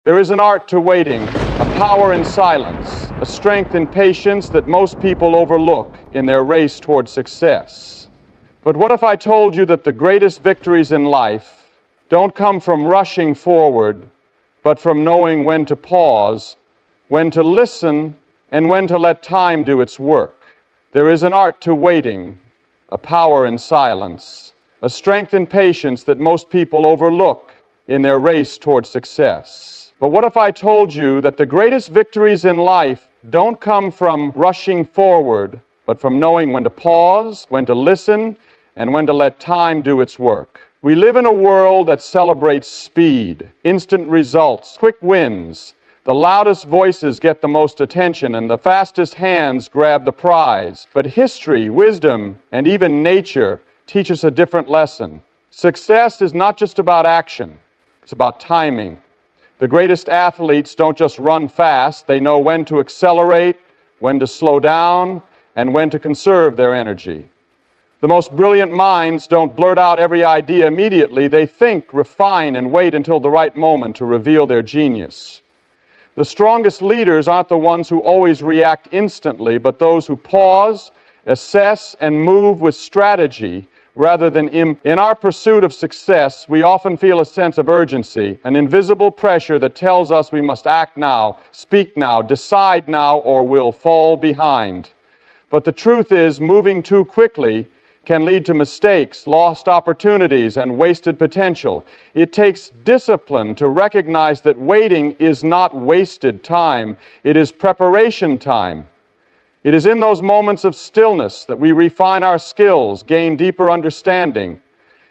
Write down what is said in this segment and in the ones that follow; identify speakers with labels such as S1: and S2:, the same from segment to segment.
S1: There is an art to waiting, a power in silence, a strength in patience that most people overlook in their race toward success. But what if I told you that the greatest victories in life don't come from rushing forward, but from knowing when to pause, when to listen, and when to let time do its work? There is an art to waiting, a power in silence, a strength in patience that most people overlook in their race toward success. But what if I told you that the greatest victories in life don't come from rushing forward, but from knowing when to pause, when to listen, and when to let time do its work? We live in a world that celebrates speed, instant results, quick wins. The loudest voices get the most attention, and the fastest hands grab the prize. But history, wisdom, and even nature teach us a different lesson. Success is not just about action, it's about timing. The greatest athletes don't just run fast, they know when to accelerate, when to slow down, and when to conserve their energy. The most brilliant minds don't blurt out every idea immediately, they think, refine, and wait until the right moment to reveal their genius. The strongest leaders aren't the ones who always react instantly, but those who pause, assess, and move with strategy rather than in our pursuit of success, we often feel a sense of urgency, an invisible pressure that tells us we must act now, speak now, decide now, or we'll fall behind. But the truth is, moving too quickly can lead to mistakes, lost opportunities, and wasted potential. It takes discipline to recognize that waiting is not wasted time, it is preparation time. It is in those moments of stillness that we refine our skills, gain deeper understanding,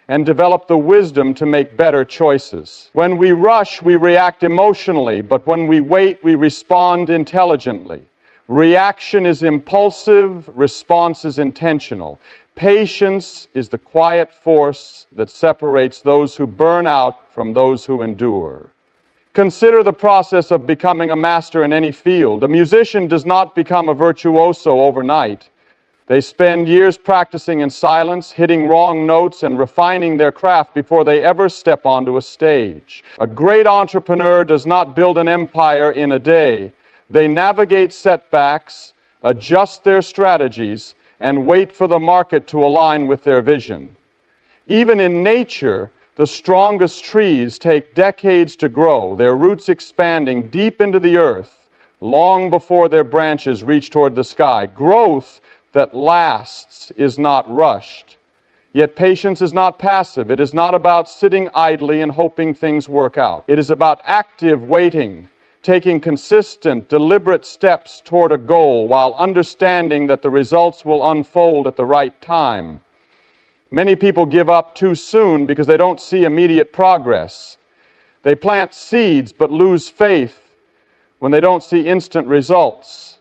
S1: and develop the wisdom to make better choices. When we rush, we react emotionally, but when we wait, we respond intelligently. Reaction is impulsive, response is intentional. Patience is the quiet force that separates those who burn out from those who endure. Consider the process of becoming a master in any field. A musician does not become a virtuoso overnight. They spend years practicing in silence, hitting wrong notes, and refining their craft before they ever step onto a stage. A great entrepreneur does not build an empire in a day. They navigate setbacks, adjust their strategies, and wait for the market to align with their vision. Even in nature, the strongest trees take decades to grow, their roots expanding deep into the earth, long before their branches reach toward the sky. Growth that lasts is not rushed. Yet patience is not passive. It is not about sitting idly and hoping things work out. It is about active waiting, taking consistent, deliberate steps toward a goal while understanding that the results will unfold at the right time. Many people give up too soon because they don't see immediate progress. They plant seeds but lose faith when they don't see instant results,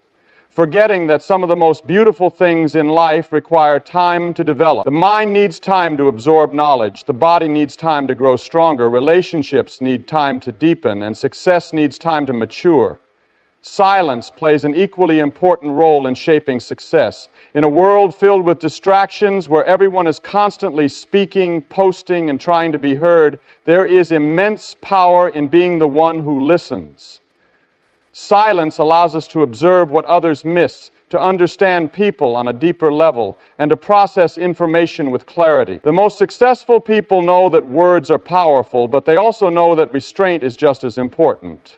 S1: forgetting that some of the most beautiful things in life require time to develop. The mind needs time to absorb knowledge. The body needs time to grow stronger. Relationships need time to deepen, and success needs time to mature. Silence plays an equally important role in shaping success. In a world filled with distractions where everyone is constantly speaking, posting, and trying to be heard, there is immense power in being the one who listens. Silence allows us to observe what others miss, to understand people on a deeper level, and to process information with clarity. The most successful people know that words are powerful, but they also know that restraint is just as important.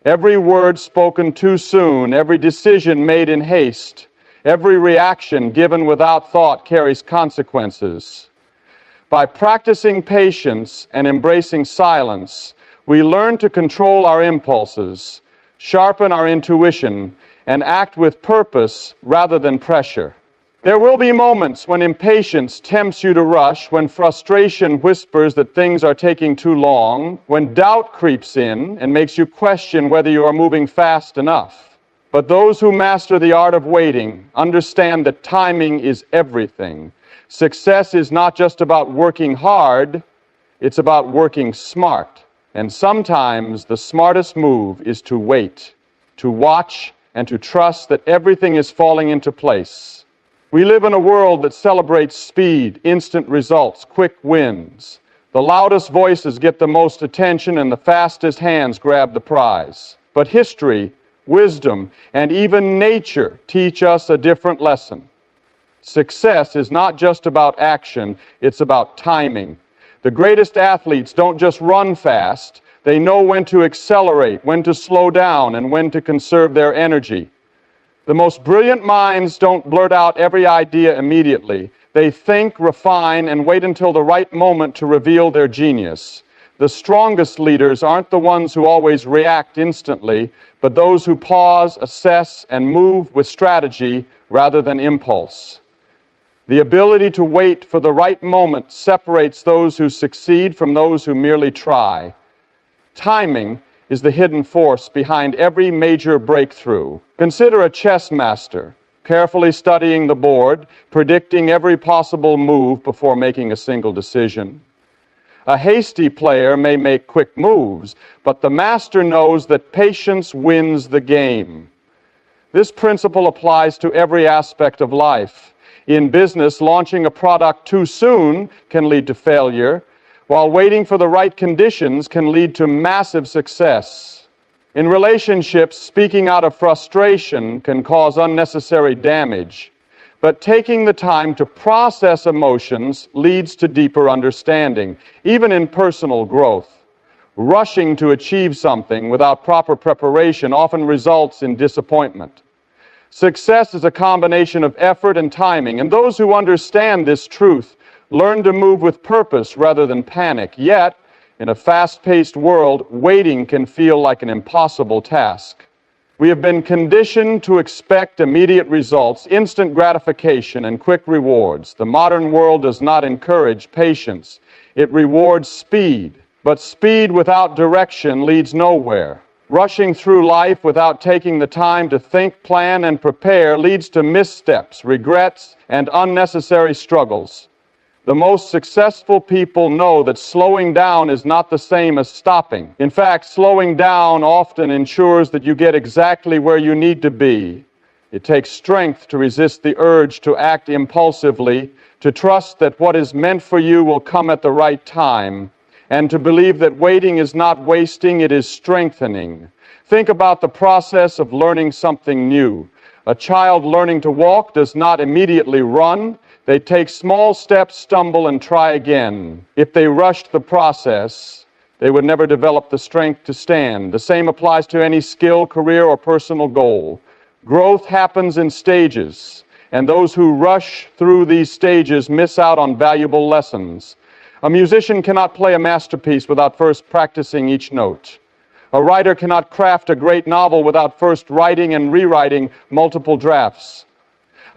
S1: Every word spoken too soon, every decision made in haste, every reaction given without thought carries consequences. By practicing patience and embracing silence, we learn to control our impulses, sharpen our intuition, and act with purpose rather than pressure. There will be moments when impatience tempts you to rush, when frustration whispers that things are taking too long, when doubt creeps in and makes you question whether you are moving fast enough. But those who master the art of waiting understand that timing is everything. Success is not just about working hard, it's about working smart. And sometimes the smartest move is to wait, to watch, and to trust that everything is falling into place. We live in a world that celebrates speed, instant results, quick wins. The The loudest voices get the most attention and the fastest hands grab the prize. But history, wisdom, and even nature teach us a different lesson. Success is not just about action, it's about timing. The greatest athletes don't just run fast, they know when to accelerate, when to slow down, and when to conserve their energy. The most brilliant minds don't blurt out every idea immediately. They think, refine, and wait until the right moment to reveal their genius. The strongest leaders aren't the ones who always react instantly, but those who pause, assess, and move with strategy rather than impulse. The ability to wait for the right moment separates those who succeed from those who merely try. Timing is the hidden force behind every major breakthrough. Consider a chess master, carefully studying the board, predicting every possible move before making a single decision. A hasty player may make quick moves, but the master knows that patience wins the game. This principle applies to every aspect of life. In business, launching a product too soon can lead to failure, while waiting for the right conditions can lead to massive success. In relationships, speaking out of frustration can cause unnecessary damage, but taking the time to process emotions leads to deeper understanding, even in personal growth. Rushing to achieve something without proper preparation often results in disappointment. Success is a combination of effort and timing, and those who understand this truth learn to move with purpose rather than panic. Yet, in a fast-paced world, waiting can feel like an impossible task. We have been conditioned to expect immediate results, instant gratification, and quick rewards. The modern world does not encourage patience. It rewards speed, but speed without direction leads nowhere. Rushing through life without taking the time to think, plan, and prepare leads to missteps, regrets, and unnecessary struggles. The most successful people know that slowing down is not the same as stopping. In fact, slowing down often ensures that you get exactly where you need to be. It takes strength to resist the urge to act impulsively, to trust that what is meant for you will come at the right time, and to believe that waiting is not wasting, it is strengthening. Think about the process of learning something new. A child learning to walk does not immediately run. They take small steps, stumble, and try again. If they rushed the process, they would never develop the strength to stand. The same applies to any skill, career, or personal goal. Growth happens in stages, and those who rush through these stages miss out on valuable lessons. A musician cannot play a masterpiece without first practicing each note. A writer cannot craft a great novel without first writing and rewriting multiple drafts.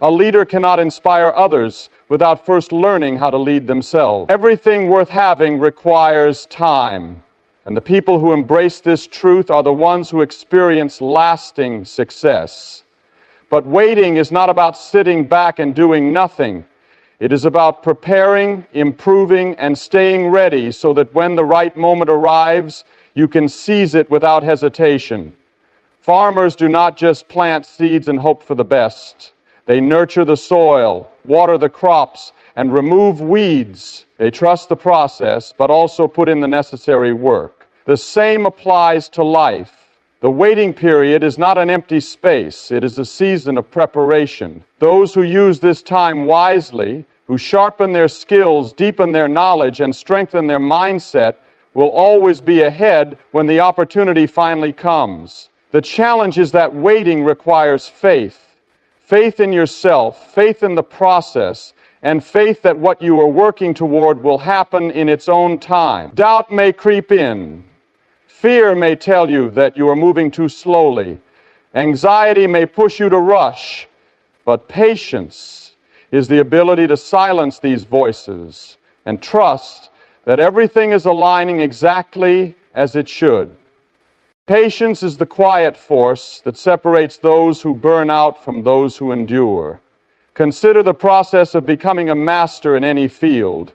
S1: A leader cannot inspire others without first learning how to lead themselves. Everything worth having requires time, and the people who embrace this truth are the ones who experience lasting success. But waiting is not about sitting back and doing nothing. It is about preparing, improving, and staying ready so that when the right moment arrives, you can seize it without hesitation. Farmers do not just plant seeds and hope for the best. They nurture the soil, water the crops, and remove weeds. They trust the process, but also put in the necessary work. The same applies to life. The waiting period is not an empty space. It is a season of preparation. Those who use this time wisely, who sharpen their skills, deepen their knowledge, and strengthen their mindset, will always be ahead when the opportunity finally comes. The challenge is that waiting requires faith. Faith in yourself, faith in the process, and faith that what you are working toward will happen in its own time. Doubt may creep in. Fear may tell you that you are moving too slowly. Anxiety may push you to rush. But patience is the ability to silence these voices and trust that everything is aligning exactly as it should. Patience is the quiet force that separates those who burn out from those who endure. Consider the process of becoming a master in any field.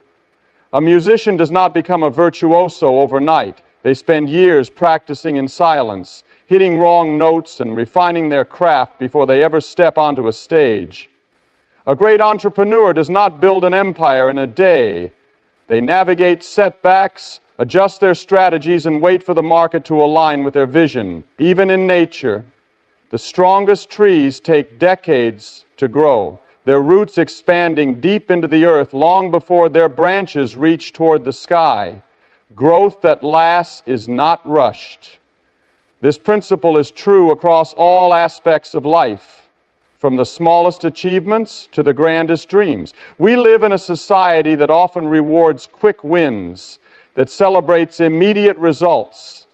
S1: A musician does not become a virtuoso overnight. They spend years practicing in silence, hitting wrong notes and refining their craft before they ever step onto a stage. A great entrepreneur does not build an empire in a day. They navigate setbacks, adjust their strategies, and wait for the market to align with their vision. Even in nature, the strongest trees take decades to grow, their roots expanding deep into the earth long before their branches reach toward the sky. Growth that lasts is not rushed. This principle is true across all aspects of life, from the smallest achievements to the grandest dreams. We live in a society that often rewards quick wins, that celebrates immediate results.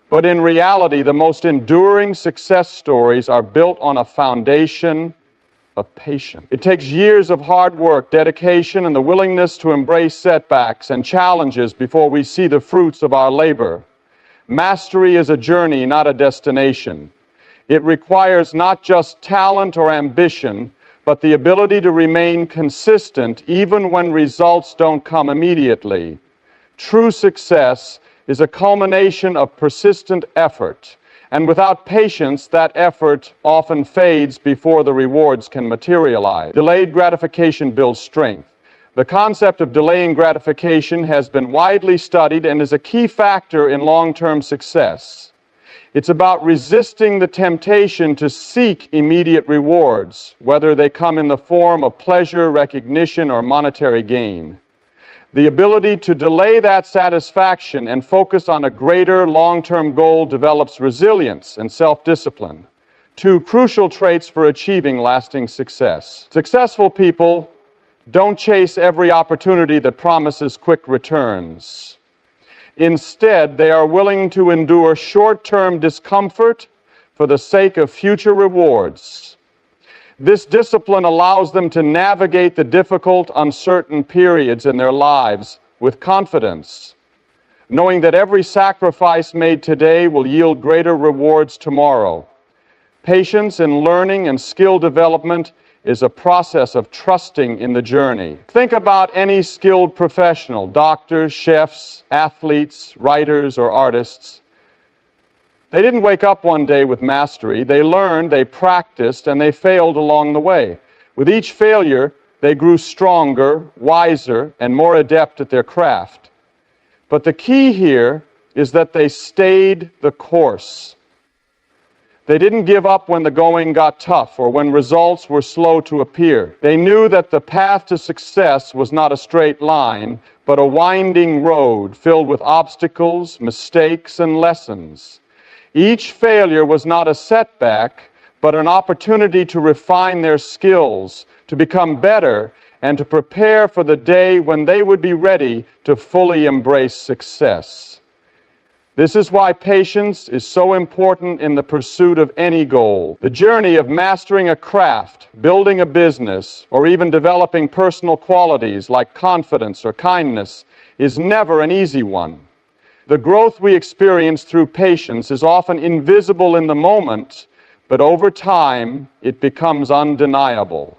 S1: But in reality, the most enduring success stories are built on a foundation of patience. It takes years of hard work, dedication, and the willingness to embrace setbacks and challenges before we see the fruits of our labor. Mastery is a journey, not a destination. It requires not just talent or ambition, but the ability to remain consistent even when results don't come immediately. True success is a culmination of persistent effort, and without patience, that effort often fades before the rewards can materialize. Delayed gratification builds strength. The concept of delaying gratification has been widely studied and is a key factor in long-term success. It's about resisting the temptation to seek immediate rewards, whether they come in the form of pleasure, recognition, or monetary gain. The ability to delay that satisfaction and focus on a greater long-term goal develops resilience and self-discipline, two crucial traits for achieving lasting success. Successful people don't chase every opportunity that promises quick returns. Instead, they are willing to endure short-term discomfort for the sake of future rewards. This discipline allows them to navigate the difficult, uncertain periods in their lives with confidence, knowing that every sacrifice made today will yield greater rewards tomorrow. Patience in learning and skill development is a process of trusting in the journey. Think about any skilled professional, doctors, chefs, athletes, writers, or artists. They didn't wake up one day with mastery. They learned, they practiced, and they failed along the way. With each failure, they grew stronger, wiser, and more adept at their craft. But the key here is that they stayed the course. They didn't give up when the going got tough or when results were slow to appear. They knew that the path to success was not a straight line, but a winding road filled with obstacles, mistakes, and lessons. Each failure was not a setback, but an opportunity to refine their skills, to become better, and to prepare for the day when they would be ready to fully embrace success. This is why patience is so important in the pursuit of any goal. The journey of mastering a craft, building a business, or even developing personal qualities like confidence or kindness is never an easy one. The growth we experience through patience is often invisible in the moment, but over time, it becomes undeniable.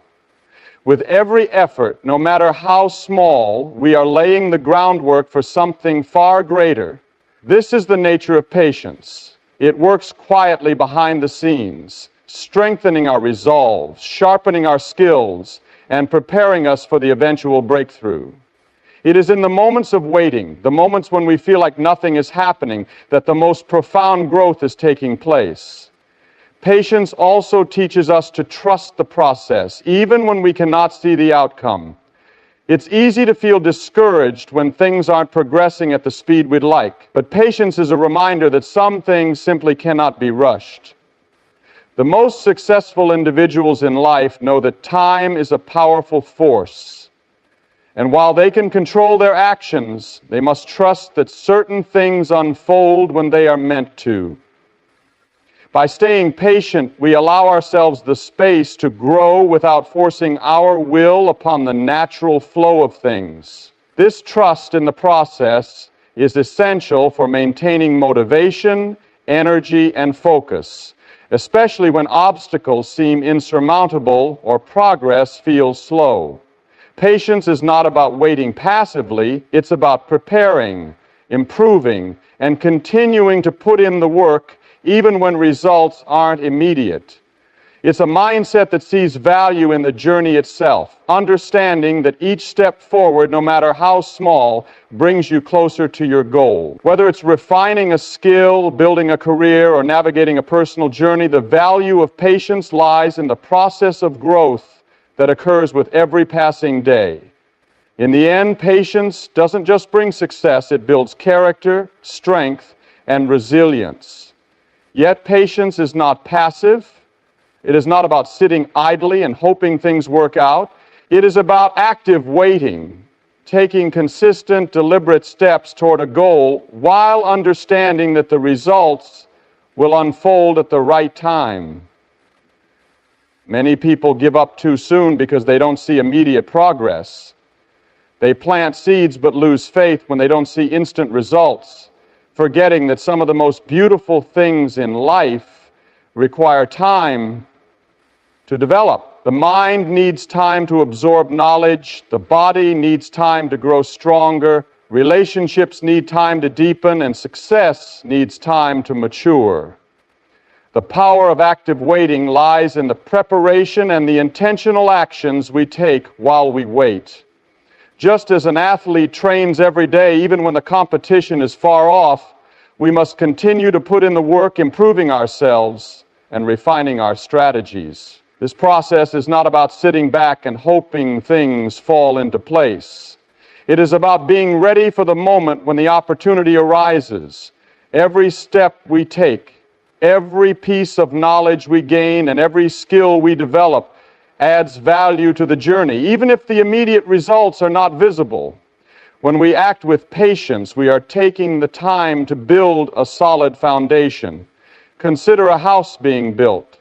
S1: With every effort, no matter how small, we are laying the groundwork for something far greater. This is the nature of patience. It works quietly behind the scenes, strengthening our resolve, sharpening our skills, and preparing us for the eventual breakthrough. It is in the moments of waiting, the moments when we feel like nothing is happening, that the most profound growth is taking place. Patience also teaches us to trust the process, even when we cannot see the outcome. It's easy to feel discouraged when things aren't progressing at the speed we'd like, but patience is a reminder that some things simply cannot be rushed. The most successful individuals in life know that time is a powerful force. And while they can control their actions, they must trust that certain things unfold when they are meant to. By staying patient, we allow ourselves the space to grow without forcing our will upon the natural flow of things. This trust in the process is essential for maintaining motivation, energy, and focus, especially when obstacles seem insurmountable or progress feels slow. Patience is not about waiting passively, it's about preparing, improving, and continuing to put in the work even when results aren't immediate. It's a mindset that sees value in the journey itself, understanding that each step forward, no matter how small, brings you closer to your goal. Whether it's refining a skill, building a career, or navigating a personal journey, the value of patience lies in the process of growth that occurs with every passing day. In the end, patience doesn't just bring success, it builds character, strength, and resilience. Yet patience is not passive. It is not about sitting idly and hoping things work out. It is about active waiting, taking consistent, deliberate steps toward a goal while understanding that the results will unfold at the right time. Many people give up too soon because they don't see immediate progress. They plant seeds but lose faith when they don't see instant results, forgetting that some of the most beautiful things in life require time to develop. The mind needs time to absorb knowledge, the body needs time to grow stronger, relationships need time to deepen, and success needs time to mature. The power of active waiting lies in the preparation and the intentional actions we take while we wait. Just as an athlete trains every day, even when the competition is far off, we must continue to put in the work, improving ourselves and refining our strategies. This process is not about sitting back and hoping things fall into place. It is about being ready for the moment when the opportunity arises. Every step we take, every piece of knowledge we gain, and every skill we develop adds value to the journey, even if the immediate results are not visible. When we act with patience, we are taking the time to build a solid foundation. Consider a house being built.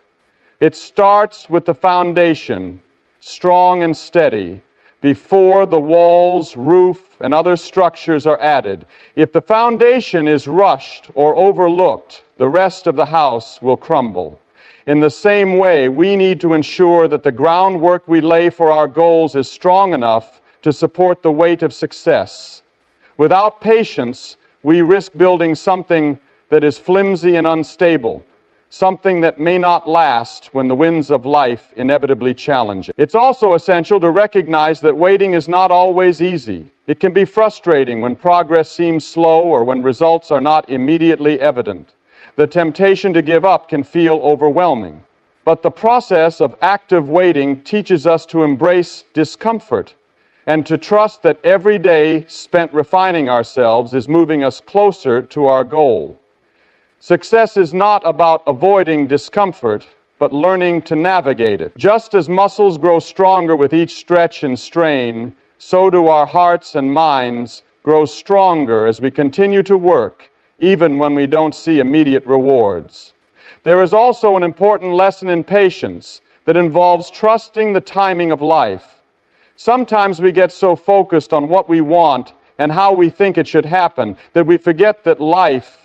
S1: It starts with the foundation, strong and steady, before the walls, roof, and other structures are added. If the foundation is rushed or overlooked, the rest of the house will crumble. In the same way, we need to ensure that the groundwork we lay for our goals is strong enough to support the weight of success. Without patience, we risk building something that is flimsy and unstable, something that may not last when the winds of life inevitably challenge it. It's also essential to recognize that waiting is not always easy. It can be frustrating when progress seems slow or when results are not immediately evident. The temptation to give up can feel overwhelming. But the process of active waiting teaches us to embrace discomfort and to trust that every day spent refining ourselves is moving us closer to our goal. Success is not about avoiding discomfort, but learning to navigate it. Just as muscles grow stronger with each stretch and strain, so do our hearts and minds grow stronger as we continue to work, even when we don't see immediate rewards. There is also an important lesson in patience that involves trusting the timing of life. Sometimes we get so focused on what we want and how we think it should happen that we forget that life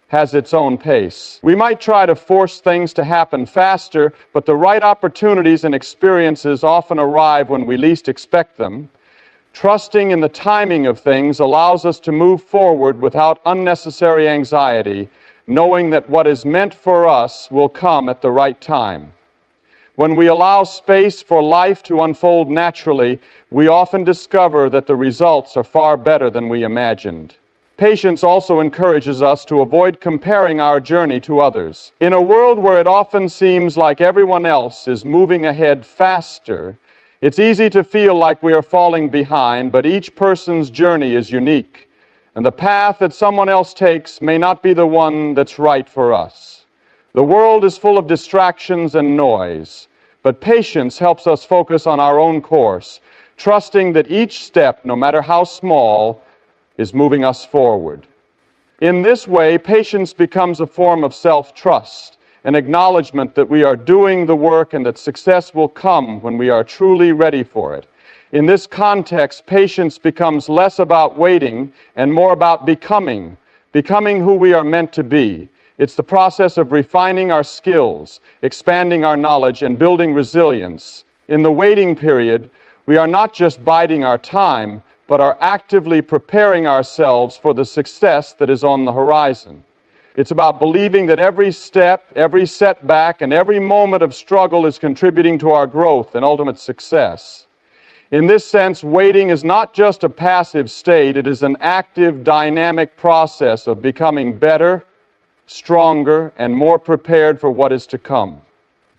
S1: has its own pace. We might try to force things to happen faster, but the right opportunities and experiences often arrive when we least expect them. Trusting in the timing of things allows us to move forward without unnecessary anxiety, knowing that what is meant for us will come at the right time. When we allow space for life to unfold naturally, we often discover that the results are far better than we imagined. Patience also encourages us to avoid comparing our journey to others. In a world where it often seems like everyone else is moving ahead faster, it's easy to feel like we are falling behind, but each person's journey is unique, and the path that someone else takes may not be the one that's right for us. The world is full of distractions and noise, but patience helps us focus on our own course, trusting that each step, no matter how small, is moving us forward. In this way, patience becomes a form of self-trust, an acknowledgement that we are doing the work and that success will come when we are truly ready for it. In this context, patience becomes less about waiting and more about becoming who we are meant to be. It's the process of refining our skills, expanding our knowledge, and building resilience. In the waiting period, we are not just biding our time, but are actively preparing ourselves for the success that is on the horizon. It's about believing that every step, every setback, and every moment of struggle is contributing to our growth and ultimate success. In this sense, waiting is not just a passive state, it is an active, dynamic process of becoming better, stronger, and more prepared for what is to come.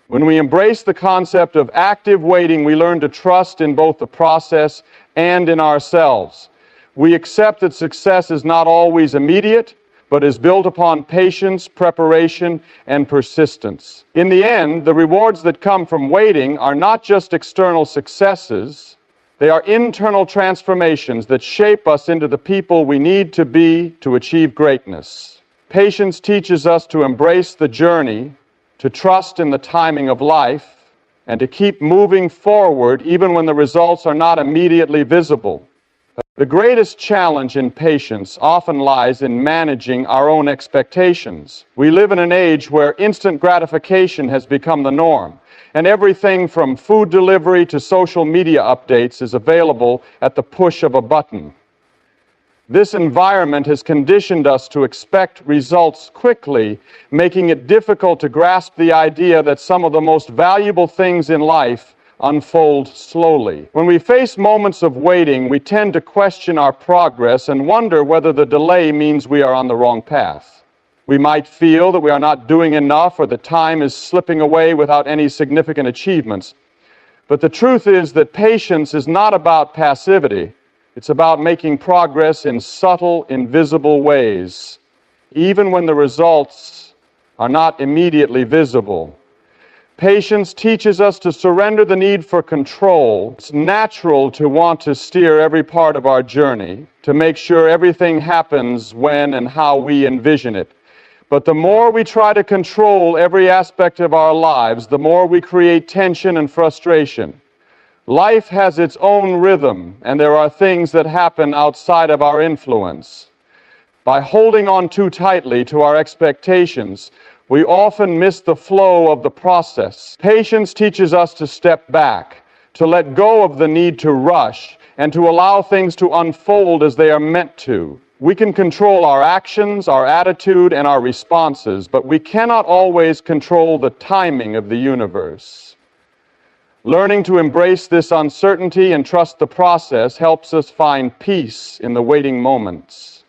S1: When we embrace the concept of active waiting, we learn to trust in both the process and in ourselves. We accept that success is not always immediate, but is built upon patience, preparation, and persistence. In the end, the rewards that come from waiting are not just external successes, they are internal transformations that shape us into the people we need to be to achieve greatness. Patience teaches us to embrace the journey, to trust in the timing of life, and to keep moving forward even when the results are not immediately visible. The greatest challenge in patience often lies in managing our own expectations. We live in an age where instant gratification has become the norm, and everything from food delivery to social media updates is available at the push of a button. This environment has conditioned us to expect results quickly, making it difficult to grasp the idea that some of the most valuable things in life unfold slowly. When we face moments of waiting, we tend to question our progress and wonder whether the delay means we are on the wrong path. We might feel that we are not doing enough or that time is slipping away without any significant achievements. But the truth is that patience is not about passivity. It's about making progress in subtle, invisible ways, even when the results are not immediately visible. Patience teaches us to surrender the need for control. It's natural to want to steer every part of our journey, to make sure everything happens when and how we envision it. But the more we try to control every aspect of our lives, the more we create tension and frustration. Life has its own rhythm, and there are things that happen outside of our influence. By holding on too tightly to our expectations, we often miss the flow of the process. Patience teaches us to step back, to let go of the need to rush, and to allow things to unfold as they are meant to. We can control our actions, our attitude, and our responses, but we cannot always control the timing of the universe. Learning to embrace this uncertainty and trust the process helps us find peace in the waiting moments.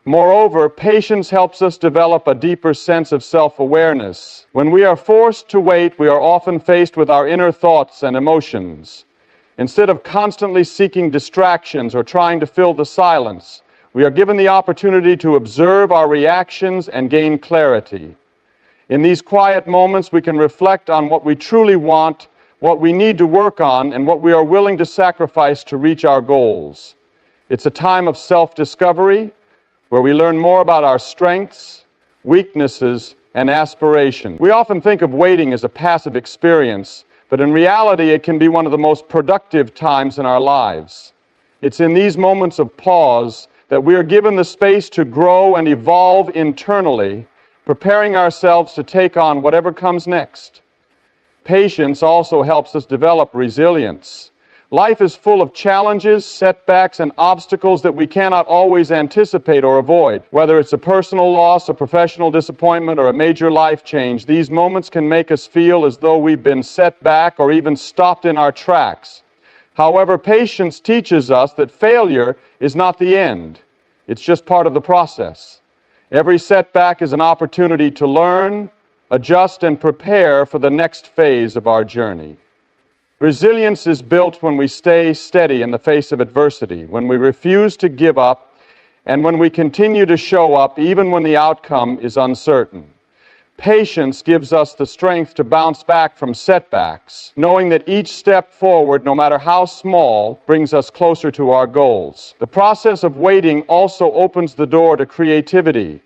S1: Moreover, patience helps us develop a deeper sense of self-awareness. When we are forced to wait, we are often faced with our inner thoughts and emotions. Instead of constantly seeking distractions or trying to fill the silence, we are given the opportunity to observe our reactions and gain clarity. In these quiet moments, we can reflect on what we truly want, what we need to work on, and what we are willing to sacrifice to reach our goals. It's a time of self-discovery, where we learn more about our strengths, weaknesses, and aspirations. We often think of waiting as a passive experience, but in reality it can be one of the most productive times in our lives. It's in these moments of pause that we are given the space to grow and evolve internally, preparing ourselves to take on whatever comes next. Patience also helps us develop resilience. Life is full of challenges, setbacks, and obstacles that we cannot always anticipate or avoid. Whether it's a personal loss, a professional disappointment, or a major life change, these moments can make us feel as though we've been set back or even stopped in our tracks. However, patience teaches us that failure is not the end. It's just part of the process. Every setback is an opportunity to learn, adjust, and prepare for the next phase of our journey. Resilience is built when we stay steady in the face of adversity, when we refuse to give up, and when we continue to show up even when the outcome is uncertain. Patience gives us the strength to bounce back from setbacks, knowing that each step forward, no matter how small, brings us closer to our goals. The process of waiting also opens the door to creativity.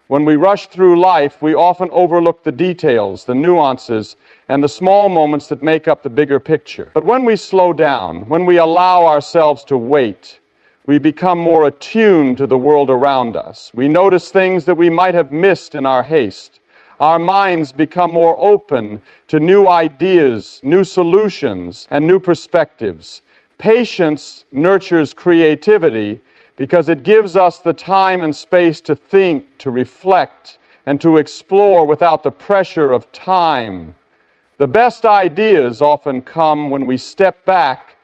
S1: When we rush through life, we often overlook the details, the nuances, and the small moments that make up the bigger picture. But when we slow down, when we allow ourselves to wait, we become more attuned to the world around us. We notice things that we might have missed in our haste. Our minds become more open to new ideas, new solutions, and new perspectives. Patience nurtures creativity because it gives us the time and space to think, to reflect, and to explore without the pressure of time. The best ideas often come when we step back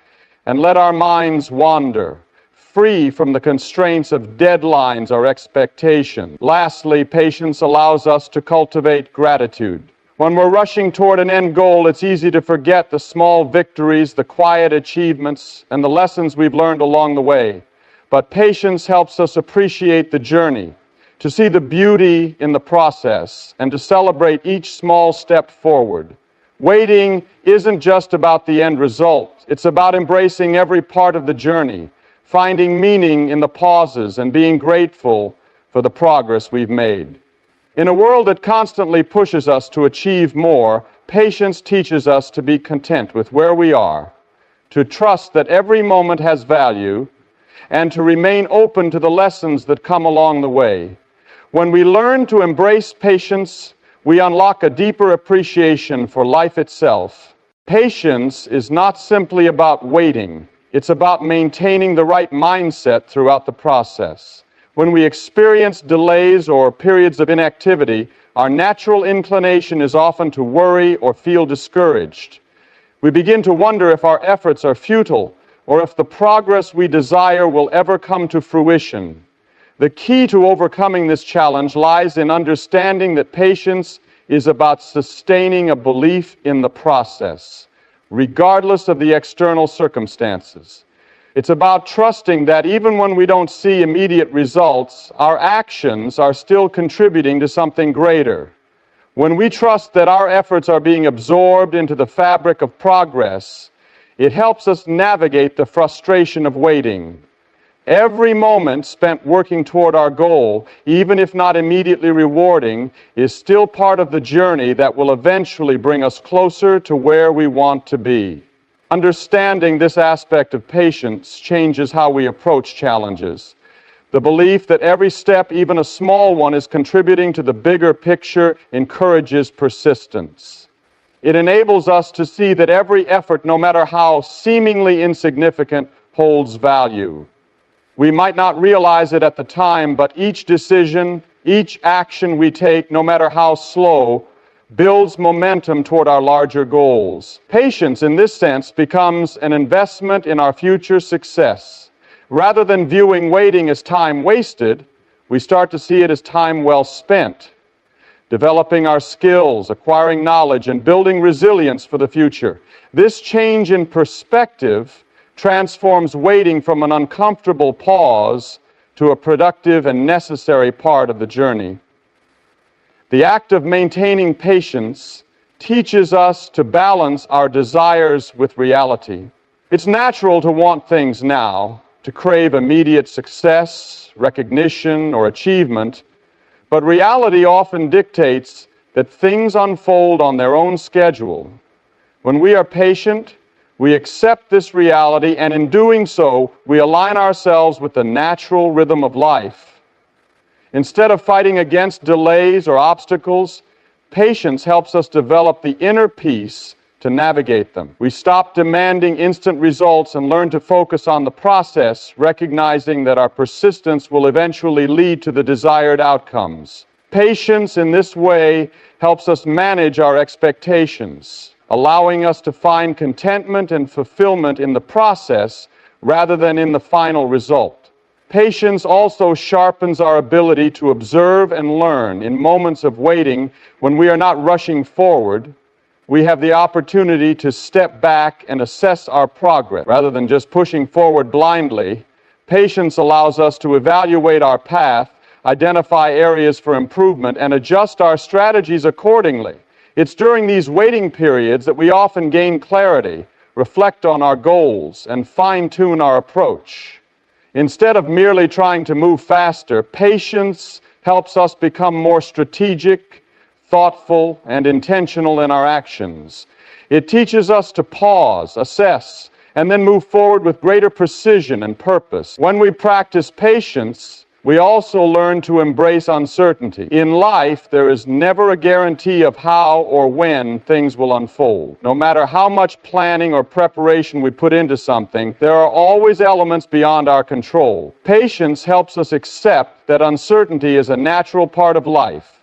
S1: and let our minds wander, free from the constraints of deadlines or expectations. Lastly, patience allows us to cultivate gratitude. When we're rushing toward an end goal, it's easy to forget the small victories, the quiet achievements, and the lessons we've learned along the way. But patience helps us appreciate the journey, to see the beauty in the process, and to celebrate each small step forward. Waiting isn't just about the end result. It's about embracing every part of the journey, finding meaning in the pauses, and being grateful for the progress we've made. In a world that constantly pushes us to achieve more, patience teaches us to be content with where we are, to trust that every moment has value, and to remain open to the lessons that come along the way. When we learn to embrace patience, we unlock a deeper appreciation for life itself. Patience is not simply about waiting. It's about maintaining the right mindset throughout the process. When we experience delays or periods of inactivity, our natural inclination is often to worry or feel discouraged. We begin to wonder if our efforts are futile or if the progress we desire will ever come to fruition. The key to overcoming this challenge lies in understanding that patience is about sustaining a belief in the process, regardless of the external circumstances. It's about trusting that even when we don't see immediate results, our actions are still contributing to something greater. When we trust that our efforts are being absorbed into the fabric of progress, it helps us navigate the frustration of waiting. Every moment spent working toward our goal, even if not immediately rewarding, is still part of the journey that will eventually bring us closer to where we want to be. Understanding this aspect of patience changes how we approach challenges. The belief that every step, even a small one, is contributing to the bigger picture encourages persistence. It enables us to see that every effort, no matter how seemingly insignificant, holds value. We might not realize it at the time, but each decision, each action we take, no matter how slow, builds momentum toward our larger goals. Patience, in this sense, becomes an investment in our future success. Rather than viewing waiting as time wasted, we start to see it as time well spent, developing our skills, acquiring knowledge, and building resilience for the future. This change in perspective transforms waiting from an uncomfortable pause to a productive and necessary part of the journey. The act of maintaining patience teaches us to balance our desires with reality. It's natural to want things now, to crave immediate success, recognition, or achievement, but reality often dictates that things unfold on their own schedule. When we are patient, we accept this reality, and in doing so, we align ourselves with the natural rhythm of life. Instead of fighting against delays or obstacles, patience helps us develop the inner peace to navigate them. We stop demanding instant results and learn to focus on the process, recognizing that our persistence will eventually lead to the desired outcomes. Patience in this way helps us manage our expectations, allowing us to find contentment and fulfillment in the process rather than in the final result. Patience also sharpens our ability to observe and learn. In moments of waiting, when we are not rushing forward, we have the opportunity to step back and assess our progress. Rather than just pushing forward blindly, patience allows us to evaluate our path, identify areas for improvement, and adjust our strategies accordingly. It's during these waiting periods that we often gain clarity, reflect on our goals, and fine-tune our approach. Instead of merely trying to move faster, patience helps us become more strategic, thoughtful, and intentional in our actions. It teaches us to pause, assess, and then move forward with greater precision and purpose. When we practice patience, We also learn to embrace uncertainty. In life, there is never a guarantee of how or when things will unfold. No matter how much planning or preparation we put into something, there are always elements beyond our control. Patience helps us accept that uncertainty is a natural part of life.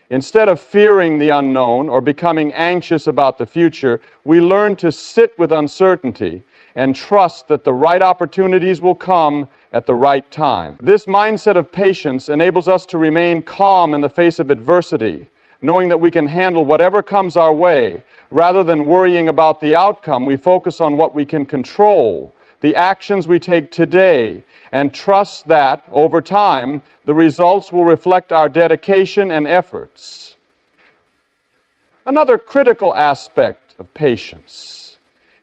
S1: Instead of fearing the unknown or becoming anxious about the future, we learn to sit with uncertainty and trust that the right opportunities will come at the right time. This mindset of patience enables us to remain calm in the face of adversity, knowing that we can handle whatever comes our way. Rather than worrying about the outcome, we focus on what we can control, the actions we take today, and trust that, over time, the results will reflect our dedication and efforts. Another critical aspect of patience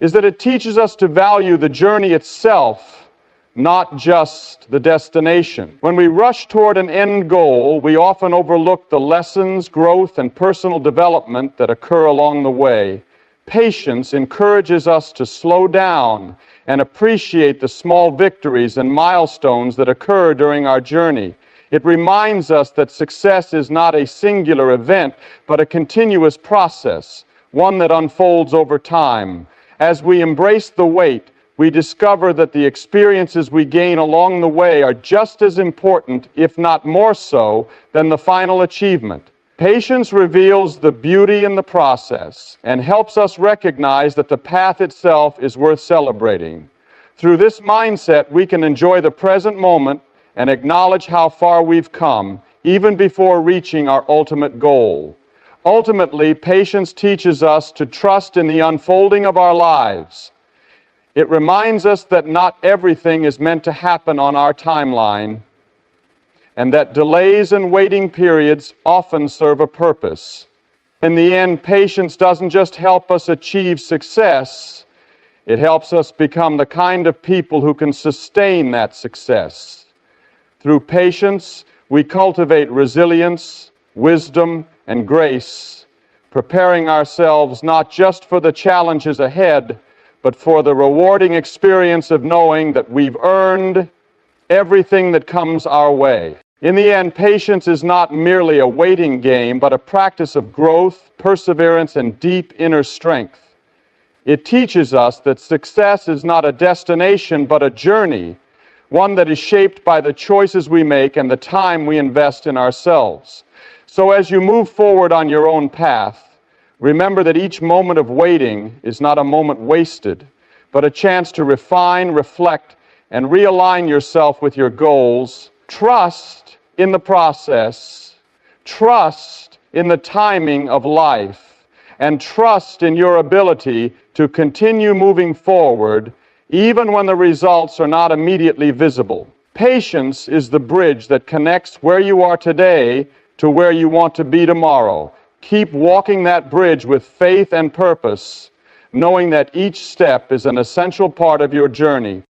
S1: is that it teaches us to value the journey itself, not just the destination. When we rush toward an end goal, we often overlook the lessons, growth, and personal development that occur along the way. Patience encourages us to slow down and appreciate the small victories and milestones that occur during our journey. It reminds us that success is not a singular event, but a continuous process, one that unfolds over time. As we embrace the wait, we discover that the experiences we gain along the way are just as important, if not more so, than the final achievement. Patience reveals the beauty in the process and helps us recognize that the path itself is worth celebrating. Through this mindset, we can enjoy the present moment and acknowledge how far we've come, even before reaching our ultimate goal. Ultimately, patience teaches us to trust in the unfolding of our lives. It reminds us that not everything is meant to happen on our timeline, and that delays and waiting periods often serve a purpose. In the end, patience doesn't just help us achieve success, it helps us become the kind of people who can sustain that success. Through patience, we cultivate resilience, wisdom, and grace, preparing ourselves not just for the challenges ahead, but for the rewarding experience of knowing that we've earned everything that comes our way. In the end, patience is not merely a waiting game, but a practice of growth, perseverance, and deep inner strength. It teaches us that success is not a destination, but a journey, one that is shaped by the choices we make and the time we invest in ourselves. So as you move forward on your own path, remember that each moment of waiting is not a moment wasted, but a chance to refine, reflect, and realign yourself with your goals. Trust in the process, trust in the timing of life, and trust in your ability to continue moving forward even when the results are not immediately visible. Patience is the bridge that connects where you are today to where you want to be tomorrow. Keep walking that bridge with faith and purpose, knowing that each step is an essential part of your journey.